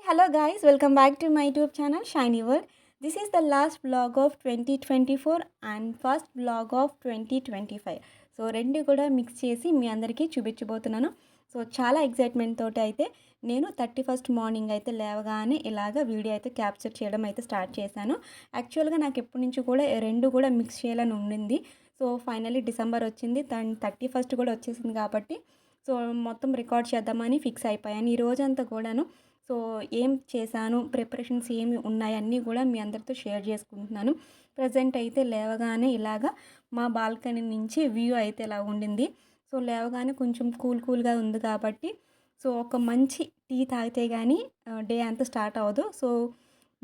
Hello guys, welcome back to my YouTube channel Shiny World. This is the last vlog of 2024 and first vlog of 2025. So రెండు కూడా mix చేసి మీ అందరికీ చూపించబోతున్నాను. So చాలా excitement తోటి అయితే నేను 31st మార్నింగ్ అయితే లేవగానే ఇలాగ వీడియో అయితే క్యాప్చర్ చేయడం అయితే స్టార్ట్ చేశాను. యాక్చువల్గా నాకు ఎప్పటి నుంచి కూడా రెండు కూడా మిక్స్ చేయాలని ఉండింది. సో ఫైనల్లీ డిసెంబర్ వచ్చింది, 31st కూడా వచ్చేసింది కాబట్టి సో మొత్తం రికార్డ్ చేద్దామని ఫిక్స్ అయిపోయాను. ఈ రోజంతా కూడాను సో ఏం చేశాను, ప్రిపరేషన్స్ ఏమి ఉన్నాయి అన్నీ కూడా మీ అందరితో షేర్ చేసుకుంటున్నాను. ప్రజెంట్ అయితే లేవగానే ఇలాగా మా బాల్కనీ నుంచి వ్యూ అయితే ఇలా ఉండింది. సో లేవగానే కొంచెం కూల్గా ఉంది కాబట్టి సో ఒక మంచి టీ తాగితే కానీ డే అంతా స్టార్ట్ అవ్వదు. సో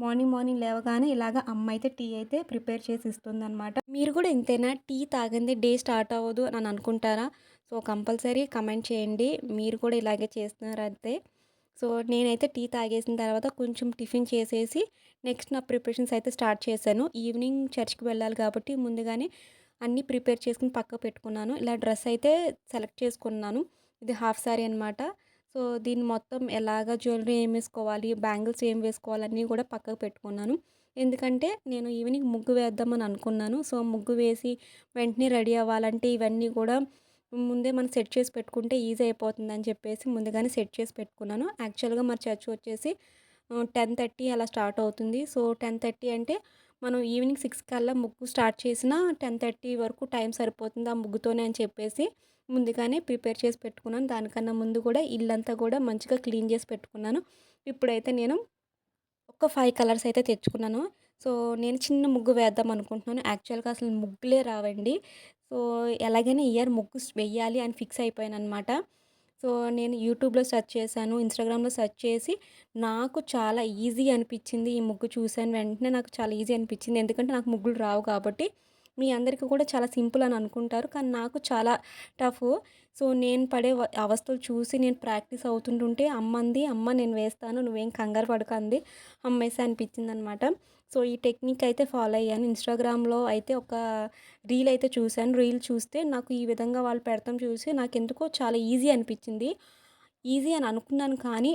మార్నింగ్ లేవగానే ఇలాగ అమ్మ అయితే టీ అయితే ప్రిపేర్ చేసి ఇస్తుందన్నమాట. మీరు కూడా ఇంతేనా, టీ తాగందే డే స్టార్ట్ అవ్వదు అని అనుకుంటారా? సో కంపల్సరీ కమెంట్ చేయండి, మీరు కూడా ఇలాగే చేస్తున్నారంతే. సో నేనైతే టీ తాగేసిన తర్వాత కొంచెం టిఫిన్ చేసేసి నెక్స్ట్ నా ప్రిపరేషన్స్ అయితే స్టార్ట్ చేశాను. ఈవినింగ్ చర్చ్కి వెళ్ళాలి కాబట్టి ముందుగానే అన్నీ ప్రిపేర్ చేసుకుని పక్క పెట్టుకున్నాను. ఇలా డ్రెస్ అయితే సెలెక్ట్ చేసుకున్నాను. ఇది హాఫ్ సారీ అనమాట. సో దీన్ని మొత్తం ఎలాగ జ్యువెలరీ ఏం వేసుకోవాలి, బ్యాంగిల్స్ ఏం వేసుకోవాలి అన్నీ కూడా పక్కకు పెట్టుకున్నాను. ఎందుకంటే నేను ఈవినింగ్ ముగ్గు వేద్దామని అనుకున్నాను. సో ముగ్గు వేసి వెంటనే రెడీ అవ్వాలంటే ఇవన్నీ కూడా ముందే మనం సెట్ చేసి పెట్టుకుంటే ఈజీ అయిపోతుందని చెప్పేసి ముందుగానే సెట్ చేసి పెట్టుకున్నాను. యాక్చువల్గా మా చర్చ్ వచ్చేసి 10:30 అలా స్టార్ట్ అవుతుంది. సో 10:30 అంటే మనం ఈవినింగ్ 6 కల్లా ముగ్గు స్టార్ట్ చేసినా 10:30 వరకు టైం సరిపోతుంది ఆ ముగ్గుతోనే అని చెప్పేసి ముందుగానే ప్రిపేర్ చేసి పెట్టుకున్నాను. దానికన్నా ముందు కూడా ఇల్లంతా కూడా మంచిగా క్లీన్ చేసి పెట్టుకున్నాను. ఇప్పుడైతే నేను ఒక 5 కలర్స్ అయితే తెచ్చుకున్నాను. సో నేను చిన్న ముగ్గు వేద్దాం అనుకుంటున్నాను. యాక్చువల్గా అసలు ముగ్గులే రావండి. సో ఎలాగైనా ఇయర్ ముగ్గు వెయ్యాలి అని ఫిక్స్ అయిపోయానమాట. సో నేను యూట్యూబ్లో సెర్చ్ చేశాను, ఇన్స్టాగ్రామ్లో సెర్చ్ చేసి నాకు చాలా ఈజీ అనిపించింది. ఈ ముగ్గు చూశాను వెంటనే నాకు చాలా ఈజీ అనిపించింది. ఎందుకంటే నాకు ముగ్గులు రావు కాబట్టి. మీ అందరికీ కూడా చాలా సింపుల్ అని అనుకుంటారు, కానీ నాకు చాలా టఫ్. సో నేను పడే అవస్థలు చూసి నేను ప్రాక్టీస్ అవుతుంటుంటే అమ్మ నేను వేస్తాను, నువ్వేం కంగారు పడకంది అమ్మేసి అనిపించింది అనమాట. సో ఈ టెక్నిక్ అయితే ఫాలో అయ్యాను. ఇన్స్టాగ్రామ్లో అయితే ఒక రీల్ అయితే చూశాను. రీల్ చూస్తే నాకు ఈ విధంగా వాళ్ళు పెడతాం చూసి నాకు ఎందుకో చాలా ఈజీ అనిపించింది. ఈజీ అని అనుకున్నాను, కానీ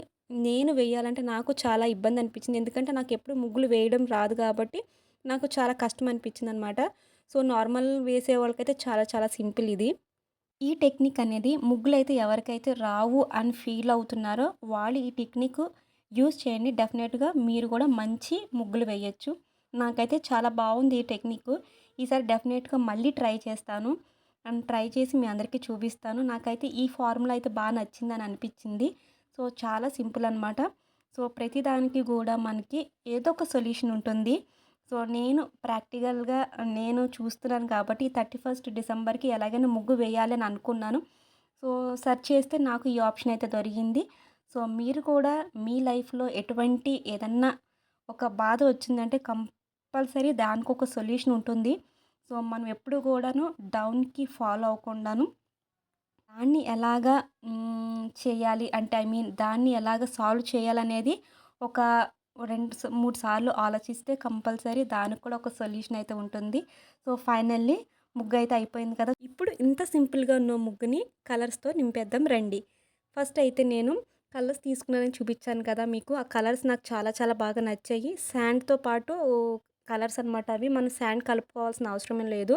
నేను వేయాలంటే నాకు చాలా ఇబ్బంది అనిపించింది. ఎందుకంటే నాకు ఎప్పుడు ముగ్గులు వేయడం రాదు కాబట్టి నాకు చాలా కష్టం అనిపించింది అనమాట. సో నార్మల్ వేసే వాళ్ళకైతే చాలా చాలా సింపుల్ ఇది. ఈ టెక్నిక్ అనేది ముగ్గులైతే ఎవరికైతే రావు అని ఫీల్ అవుతున్నారో వాళ్ళు ఈ టెక్నిక్ యూజ్ చేయండి. డెఫినెట్గా మీరు కూడా మంచి ముగ్గులు వేయచ్చు. నాకైతే చాలా బాగుంది ఈ టెక్నిక్. ఈసారి డెఫినెట్గా మళ్ళీ ట్రై చేస్తాను అండ్ ట్రై చేసి మీ అందరికీ చూపిస్తాను. నాకైతే ఈ ఫార్ములా అయితే బాగా నచ్చిందని అనిపించింది. సో చాలా సింపుల్ అనమాట. సో ప్రతిదానికి కూడా మనకి ఏదో ఒక సొల్యూషన్ ఉంటుంది. సో నేను ప్రాక్టికల్గా నేను చూస్తున్నాను కాబట్టి 31st డిసెంబర్కి ఎలాగైనా ముగ్గు వేయాలని అనుకున్నాను. సో సెర్చ్ చేస్తే నాకు ఈ ఆప్షన్ అయితే దొరికింది. సో మీరు కూడా మీ లైఫ్లో ఎటువంటి ఏదన్నా ఒక బాధ వచ్చిందంటే కంపల్సరీ దానికి ఒక సొల్యూషన్ ఉంటుంది. సో మనం ఎప్పుడు కూడాను డౌన్కి ఫాలో అవ్వకుండాను దాన్ని ఎలాగా చేయాలి అంటే దాన్ని ఎలాగ సాల్వ్ చేయాలనేది ఒక 3 సార్లు ఆలోచిస్తే కంపల్సరీ దానికి కూడా ఒక సొల్యూషన్ అయితే ఉంటుంది. సో ఫైనల్లీ ముగ్గు అయితే అయిపోయింది కదా. ఇప్పుడు ఇంత సింపుల్గా ఉన్న ముగ్గుని కలర్స్తో నింపేద్దాం రండి. ఫస్ట్ అయితే నేను కలర్స్ తీసుకున్నానని చూపించాను కదా మీకు. ఆ కలర్స్ నాకు చాలా చాలా బాగా నచ్చాయి. శాండ్తో పాటు కలర్స్ అనమాట అవి. మనం శాండ్ కలుపుకోవాల్సిన అవసరమే లేదు.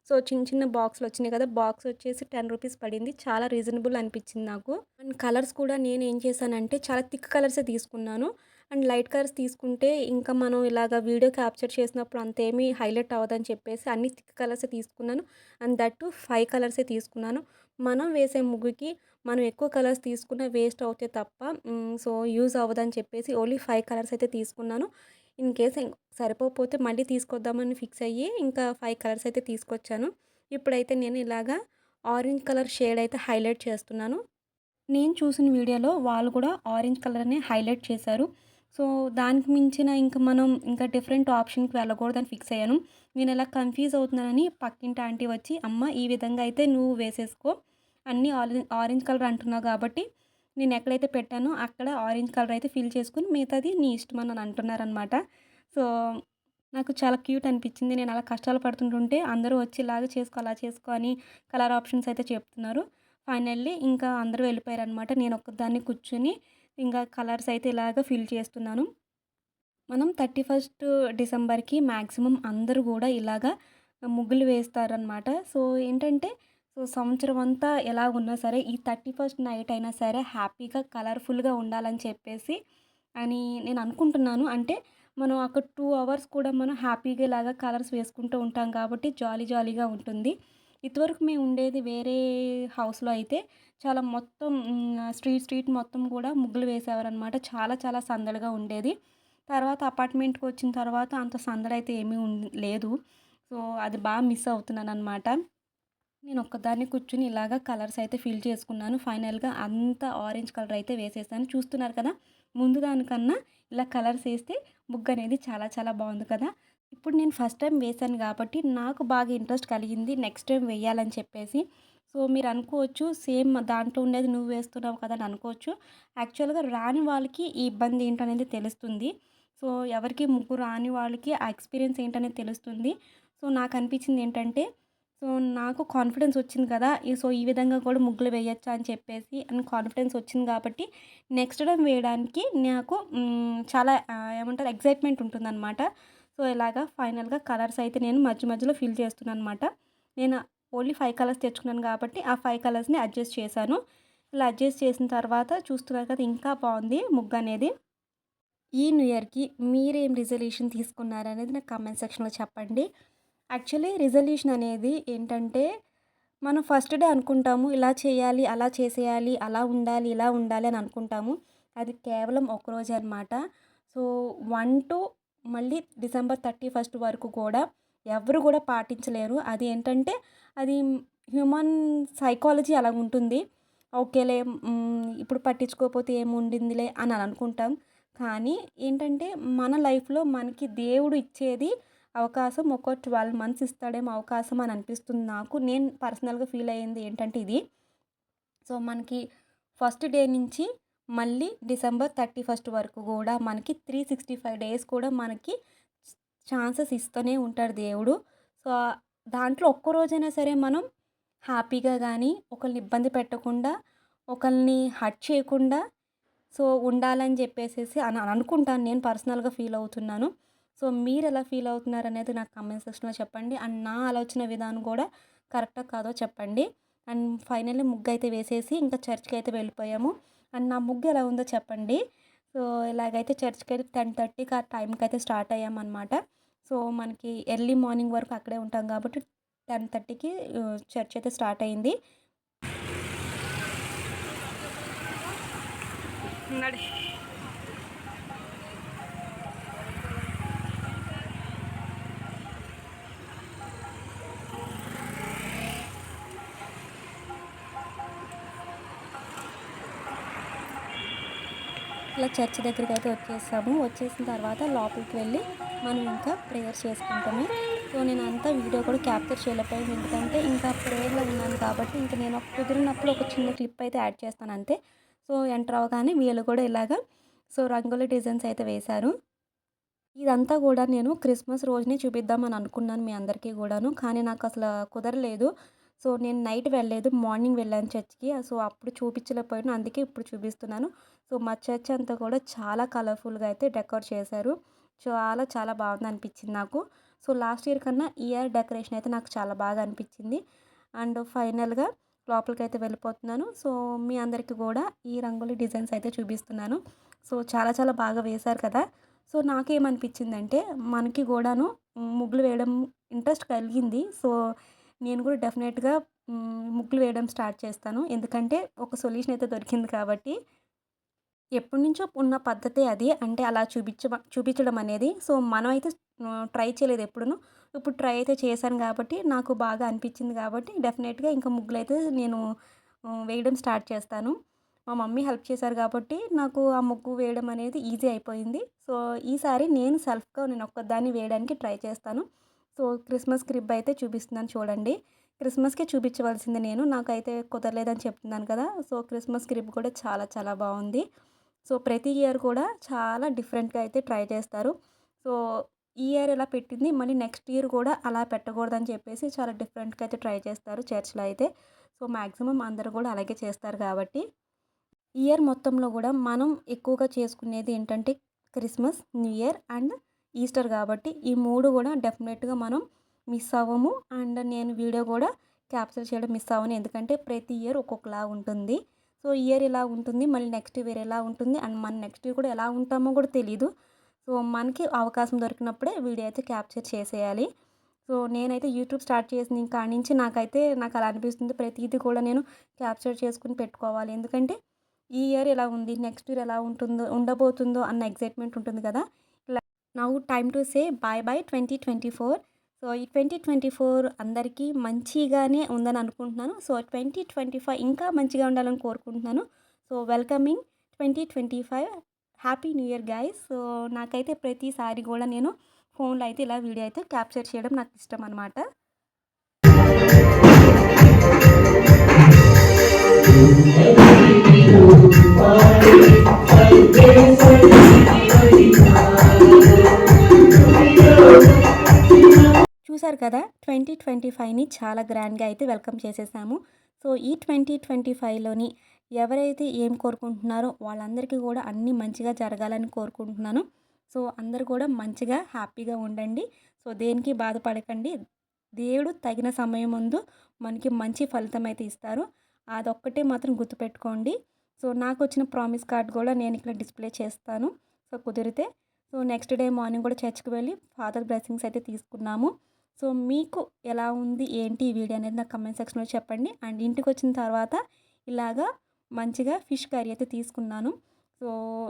సో చిన్న చిన్న బాక్స్లు వచ్చినాయి కదా, బాక్స్ వచ్చేసి 10 రూపీస్ పడింది. చాలా రీజనబుల్ అనిపించింది నాకు. అండ్ కలర్స్ కూడా నేను ఏం చేశానంటే చాలా థిక్ కలర్సే తీసుకున్నాను. అండ్ లైట్ కలర్స్ తీసుకుంటే ఇంకా మనం ఇలాగ వీడియో క్యాప్చర్ చేసినప్పుడు అంతేమీ హైలైట్ అవ్వదని చెప్పేసి అన్ని థిక్ కలర్సే తీసుకున్నాను. అండ్ దట్టు 5 కలర్సే తీసుకున్నాను. మనం వేసే ముగ్గుకి మనం ఎక్కువ కలర్స్ తీసుకున్న వేస్ట్ అవుతే తప్ప సో యూజ్ అవ్వదని చెప్పేసి ఓన్లీ 5 కలర్స్ అయితే తీసుకున్నాను. ఇన్ కేస్ సరిపోతే మళ్ళీ తీసుకొద్దామని ఫిక్స్ అయ్యి ఇంకా 5 కలర్స్ అయితే తీసుకొచ్చాను. ఇప్పుడైతే నేను ఇలాగా ఆరెంజ్ కలర్ షేడ్ అయితే హైలైట్ చేస్తున్నాను. నేను చూసిన వీడియోలో వాళ్ళు కూడా ఆరెంజ్ కలర్ని హైలైట్ చేశారు. సో దానికి మించిన మనం ఇంకా డిఫరెంట్ ఆప్షన్కి వెళ్ళకూడదని ఫిక్స్ అయ్యాను. నేను ఇలా కన్ఫ్యూజ్ అవుతున్నానని పక్కింటి ఆంటీ వచ్చి అమ్మ ఈ విధంగా అయితే నువ్వు వేసేసుకో, అన్నీ ఆరెంజ్ కలర్ అంటున్నావు కాబట్టి నేను ఎక్కడైతే పెట్టానో అక్కడ ఆరెంజ్ కలర్ అయితే ఫిల్ చేసుకుని మిగతాది నీ ఇష్టం అని అంటున్నారనమాట. సో నాకు చాలా క్యూట్ అనిపించింది. నేను అలా కష్టాలు పడుతుంటుంటే అందరూ వచ్చి ఇలాగ చేసుకో అలా చేసుకో అని కలర్ ఆప్షన్స్ అయితే చెప్తున్నారు. ఫైనల్లీ ఇంకా అందరూ వెళ్ళిపోయారనమాట. నేను ఒక్కదాన్ని కూర్చొని ఇంకా కలర్స్ అయితే ఇలాగ ఫిల్ చేస్తున్నాను. మనం 31 డిసెంబర్‌కి మాక్సిమం అందరూ గూడా ఇలాగా ముగ్గులు వేస్తారనమాట. సో, ఏంటంటే సంవత్సరం అంతా ఎలాగున్నా సరే ఈ 31 నైట్ అయినా సరే హ్యాపీగా కలర్‌ఫుల్‌గా ఉండాలని చెప్పేసి అని నేను అనుకుంటున్నాను. అంటే మనం ఒక 2 అవర్స్ కూడా మనం హ్యాపీగా ఇలాగా కలర్స్ వేసుకుంటూ ఉంటాం కాబట్టి జాలీగా ఉంటుంది. ఇదివరకు మేము ఉండేది వేరే హౌస్‌లో అయితే చాలా మొత్తం స్ట్రీట్ మొత్తం కూడా ముగ్గులు వేసేవారనమాట. చాలా సందడిగా ఉండేది. తర్వాత అపార్ట్మెంట్‌కొచ్చిన తర్వాత అంత సందడైతే ఏమీ లేదు. సో, అది మిస్ అవుతున్నాననమాట. నేను ఒక్కదాన్నే కూర్చొని ఇలాగ కలర్స్ అయితే ఫిల్ చేసుకున్నాను. ఫైనల్‌గా అంతా ఆరెంజ్ కలర్ అయితే వేసేసాను. చూస్తున్నారు కదా! ముందు దానికన్నా ఇలా కలర్స్ ఏస్తే ముగ్గనేది చాలా బావుంది కదా! ఇప్పుడు నేను ఫస్ట్ టైమ్ వేశాను గాబట్టి నాకు బాగా ఇంట్రెస్ట్ కలిగింది. నెక్స్ట్ టైమ్ వెయ్యాలని చెప్పేసి. సో, మీరనుకోవచ్చు సేమ్ దాంట్లో ఉండేది నువ్వు వేస్తున్నావు కదా! అని అనుకోవచ్చు. యాక్చువల్‌గా రాని వాళ్ళకి ఈ ఇబ్బంది ఏంటనేది తెలుస్తుంది. సో, ఎవరికీ ముగ్గు రాని వాళ్ళకి ఆ ఎక్స్‌పీరియన్స్ ఏంటనేది తెలుస్తుంది. సో, నాకనిపించింది ఏంటంటే నాకు కాన్ఫిడెన్స్ వచ్చింది కదా! ఈ విధంగా కూడా ముగ్గులు వేయొచ్చా అని చెప్పేసి కాన్ఫిడెన్స్ వచ్చింది కాబట్టి నెక్స్ట్ టైమ్ వేయడానికి నాకు చాలా ఏమంటారు ఎక్సైట్‌మెంట్ ఉంటుందనమాట. సో, ఇలాగా ఫైనల్‌గా కలర్స్ అయితే నేను మధ్యలో ఫిల్ చేస్తున్నాననమాట. నేను ఓన్లీ 5 కలర్స్ తెచ్చుకున్నాను కాబట్టి ఆ 5 కలర్స్‌ని అడ్జస్ట్ చేశాను. ఇలా అడ్జస్ట్ చేసిన తర్వాత చూస్తున్నారు కదా! ఇంకా బావుంది ముగ్గనేది. ఈ న్యూ ఇయర్‌కి మీరేం రిజల్యూషన్ తీసుకున్నారనేది నాకు కామెంట్ సెక్షన్‌లో చెప్పండి. యాక్చువల్లీ రిజల్యూషన్ అనేది ఏంటంటే, మనం ఫస్ట్ డే అనుకుంటాము ఇలా చేయాలి, అలా చేసేయాలి, అలా ఉండాలి, ఇలా ఉండాలి అని అనుకుంటాము. అది కేవలం ఒకరోజే అనమాట. సో, 1 మళ్ళీ డిసెంబర్ 31 వరకు కూడా ఎవరు కూడా పాటించలేరు. అది ఏంటంటే, అది హ్యూమన్ సైకాలజీ అలాగుంటుంది. ఓకేలే ఇప్పుడు పట్టించుకోకపోతే ఏముండిందిలే అని అనుకుంటాం. కానీ ఏంటంటే, మన లైఫ్‌లో మనకి దేవుడు ఇచ్చేది అవకాశం ఒక 12 మంత్స్ ఇస్తాడేమో అవకాశం అని అనిపిస్తుంది నాకు. నేను పర్సనల్‌గా ఫీల్ అయ్యింది ఏంటంటే ఇది. సో, మనకి ఫస్ట్ డే నుంచి మళ్ళీ డిసెంబర్ 31 వరకు గూడా మనకి 365 డేస్ కూడా మనకి ఛాన్సెస్ ఇస్తూనే ఉంటాడు దేవుడు. సో, దాంట్లో ఒక్క రోజైనా సరే మనం హ్యాపీగా గానీ, ఒకళ్ళని ఇబ్బంది పెట్టకుండా, ఒకళ్ళని హర్ట్ చేయకుండా ఉండాలని చెప్పేసేసి అని అనుకుంటాను. నేను పర్సనల్‌గా ఫీల్ అవుతున్నాను. సో, మీరెలా ఫీల్ అవుతున్నారనేది నాకు కామెంట్ సెక్షన్‌లో చెప్పండి. అండ్ నా ఆలోచన విధానం కూడా కరెక్టో కాదో చెప్పండి. అండ్ ఫైనల్లీ ముగ్గయితే వేసేసి ఇంకా చర్చ్‌కయితే వెళ్ళిపోయాము. అండ్ నా ముగ్గు ఎలా ఉందో చెప్పండి. సో, ఇలాగైతే చర్చ్‌కైతే 10:30కి ఆ టైంకయితే స్టార్ట్ అయ్యామనమాట. సో, మనకి ఎర్లీ మార్నింగ్ వరకు అక్కడే ఉంటాం కాబట్టి 10:30కి చర్చ్ అయితే స్టార్ట్ అయింది. నడి ఇలా చర్చ్ దగ్గరికైతే వచ్చేసాము. వచ్చేసిన తర్వాత లోపలికి వెళ్ళి మనం ఇంకా ప్రేయర్ చేసుకుంటాము. సో, నేనంతా వీడియో కూడా క్యాప్చర్ చేయలేకపోయాను. ఎందుకంటే ఇంకా ప్రేయర్‌లో ఉన్నాను కాబట్టి ఇంక నేను కుదిరినప్పుడు ఒక చిన్న క్లిప్ అయితే యాడ్ చేస్తాను అంతే. సో, ఎంటర్ అవ్వగానే వీళ్ళు కూడా ఇలాగా రంగోలి డిజైన్స్ అయితే వేశారు. ఇదంతా గూడా నేను క్రిస్మస్ రోజునే చూపిద్దామని అనుకున్నాను మీ అందరికీ గూడాను. కానీ నాకసల కుదరలేదు. సో, నేను నైట్ వెళ్ళలేదు. మార్నింగ్ వెళ్ళాను చర్చ్‌కి. సో, అప్పుడు చూపించలేకపోయాను. అందుకే ఇప్పుడు చూపిస్తున్నాను. సో, మా చర్చ్ అంతా కూడా చాలా కలర్‌ఫుల్‌గా అయితే డెకరేట్ చేశారు. చాలా బాగుందనిపించింది నాకు. సో, లాస్ట్ ఇయర్ కన్నా ఈ ఇయర్ డెకరేషన్ అయితే నాకు చాలా బాగా అనిపించింది. అండ్ ఫైనల్‌గా లోపలికైతే వెళ్ళిపోతున్నాను. సో, మీ అందరికీ గూడా ఈ రంగోలి డిజైన్స్ అయితే చూపిస్తున్నాను. సో, చాలా బాగా వేశారు కదా! సో, నాకేమనిపించిందంటే మనకి గూడాను ముగ్గులు వేయడం ఇంట్రెస్ట్ కలిగింది. సో, నేను కూడా డెఫినెట్‌గా ముగ్గులు వేయడం స్టార్ట్ చేస్తాను. ఎందుకంటే ఒక సొల్యూషన్ అయితే దొరికింది కాబట్టి. ఎప్పటినుంచో ఉన్న పద్ధతే అది. అంటే అలా చూపించడం అనేది. సో, మనమైతే ట్రై చేయలేదు ఎప్పుడును. ఇప్పుడు ట్రై అయితే చేశాను కాబట్టి నాకు బాగా అనిపించింది కాబట్టి డెఫినెట్‌గా ఇంకా ముగ్గులైతే నేను వేయడం స్టార్ట్ చేస్తాను. మా మమ్మీ హెల్ప్ చేశారు కాబట్టి నాకు ఆ ముగ్గు వేయడం అనేది ఈజీ అయిపోయింది. సో, ఈసారి నేను ఒక్కదాన్ని వేయడానికి ట్రై చేస్తాను. సో, క్రిస్మస్ క్రిబ్ అయితే చూపిస్తున్నాను చూడండి. క్రిస్మస్‌కే చూపించవలసింది నేను. నాకైతే కుదరలేదని చెప్తున్నాను కదా! సో, క్రిస్మస్ క్రిబ్ కూడా చాలా బావుంది. సో, ప్రతి ఇయర్ కూడా చాలా డిఫరెంట్‌గా అయితే ట్రై చేస్తారు. సో, ఈ ఇయర్ ఇలా పెట్టింది మళ్ళీ నెక్స్ట్ ఇయర్ కూడా అలా పెట్టకూడదని చెప్పేసి చాలా డిఫరెంట్‌గా అయితే ట్రై చేస్తారు చర్చ్‌లో అయితే. సో, మాక్సిమం అందరూ కూడా అలాగే చేస్తారు కాబట్టి ఇయర్ మొత్తంలో గూడా మనం ఎక్కువగా చేసుకునేది ఏంటంటే Christmas, new year and Easter గాబట్టి ఈ 3 గూడా డెఫినెట్‌గా మనం మిస్ అవ్వము. అండ్ నేను వీడియో గూడా క్యాప్చర్ చేయడం మిస్ అవ్వను. ఎందుకంటే ప్రతి ఇయర్ ఒక్కొక్కలా ఉంటుంది. సో, ఈ ఇయర్ ఇలా ఉంటుంది. మళ్ళీ నెక్స్ట్ ఇయర్ ఎలా ఉంటుంది అండ్ మన నెక్స్ట్ ఇయర్ కూడా ఎలా ఉంటామో గూడా తెలీదు. సో, మనకి అవకాశం దొరికినప్పుడే వీడియో అయితే క్యాప్చర్ చేసేయాలి. సో, నేనైతే యూట్యూబ్ స్టార్ట్ చేసిన కాడ్నుంచి నాకలా అనిపిస్తుంది. ప్రతీది కూడా నేను క్యాప్చర్ చేసుకొని పెట్టుకోవాలి. ఎందుకంటే ఈ ఇయర్ ఎలా ఉంది, నెక్స్ట్ ఇయర్ ఎలా ఉండబోతుందో అన్న ఎక్సైట్‌మెంట్ ఉంటుంది కదా! ఇలా now time to say bye bye 2024. So, ఈ 2024 అందరికీ మంచిగానే ఉందని అనుకుంటున్నాను. సో, 2025 ఇంకా మంచిగా ఉండాలని కోరుకుంటున్నాను. So, welcoming 2025. Happy new year guys. So, నాకైతే ప్రతిసారి గూడా నేను ఫోన్‌లో అయితే ఇలా వీడియో అయితే క్యాప్చర్ చేయడం నాకు ఇష్టం అనమాట. చూసారు కదా! 2025ని చాలా గ్రాండ్‌గా అయితే వెల్కమ్ చేసేసాము. సో, ఈ 2025లోని ఎవరైతే ఏం కోరుకుంటున్నారో వాళ్ళందరికీ గూడా అన్నీ మంచిగా జరగాలని కోరుకుంటున్నాను. సో, అందరూ కూడా మంచిగా హ్యాపీగా ఉండండి. సో, దేనికి బాధపడకండి. దేవుడు తగిన సమయం ముందు మనకి మంచి ఫలితం అయితే ఇస్తారు. అదొక్కటే మాత్రం గుర్తుపెట్టుకోండి. సో, నాకొచ్చిన ప్రామిస్ కార్డ్ గూడా నేను ఇక్కడ డిస్‌ప్లే చేస్తాను. సో, కుదిరితే. సో, నెక్స్ట్ డే మార్నింగ్ కూడా చర్చ్‌కి వెళ్ళి ఫాదర్ బ్లెస్సింగ్స్ అయితే తీసుకున్నాము. సో, మీకు ఎలా ఉంది, ఏంటి ఈ వీడియో అనేది నాకు కామెంట్ సెక్షన్‌లో చెప్పండి. అండ్ ఇంటికొచ్చిన తర్వాత ఇలాగా మంచిగా ఫిష్ కర్రీ అయితే తీసుకున్నాను. సో,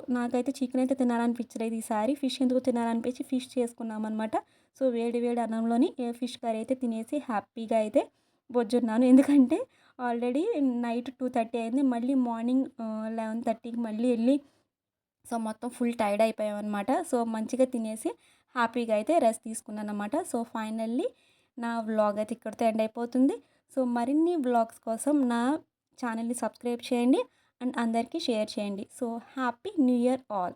నాకైతే చికెన్ అయితే తినాలనిపించలేదు ఈసారి. ఫిష్ ఎందుకో తినాలనిపించి ఫిష్ చేసుకున్నామనమాట. సో, వేడి వేడి అన్నంలోని ఫిష్ కర్రీ అయితే తినేసి హ్యాపీగా అయితే బొజ్జున్నాను. ఎందుకంటే ఆల్రెడీ నైట్ 2:30 అయింది. మళ్ళీ మార్నింగ్ 11:30కి మళ్ళీ ఎళ్లి సో, మొత్తం ఫుల్ టైర్డ్ అయిపోయామనమాట. సో, మంచిగా తినేసి హ్యాపీగా అయితే రెస్ట్ తీసుకున్నాననమాట. సో, ఫైనల్లీ నా వ్లాగ్ అయితే ఇక్కడితో ఎండ్ అయిపోతుంది. సో, మరిన్ని వ్లాగ్స్ కోసం నా ఛానల్‌ని సబ్స్క్రైబ్ చేయండి అండ్ అందరికీ షేర్ చేయండి. So, happy new year all.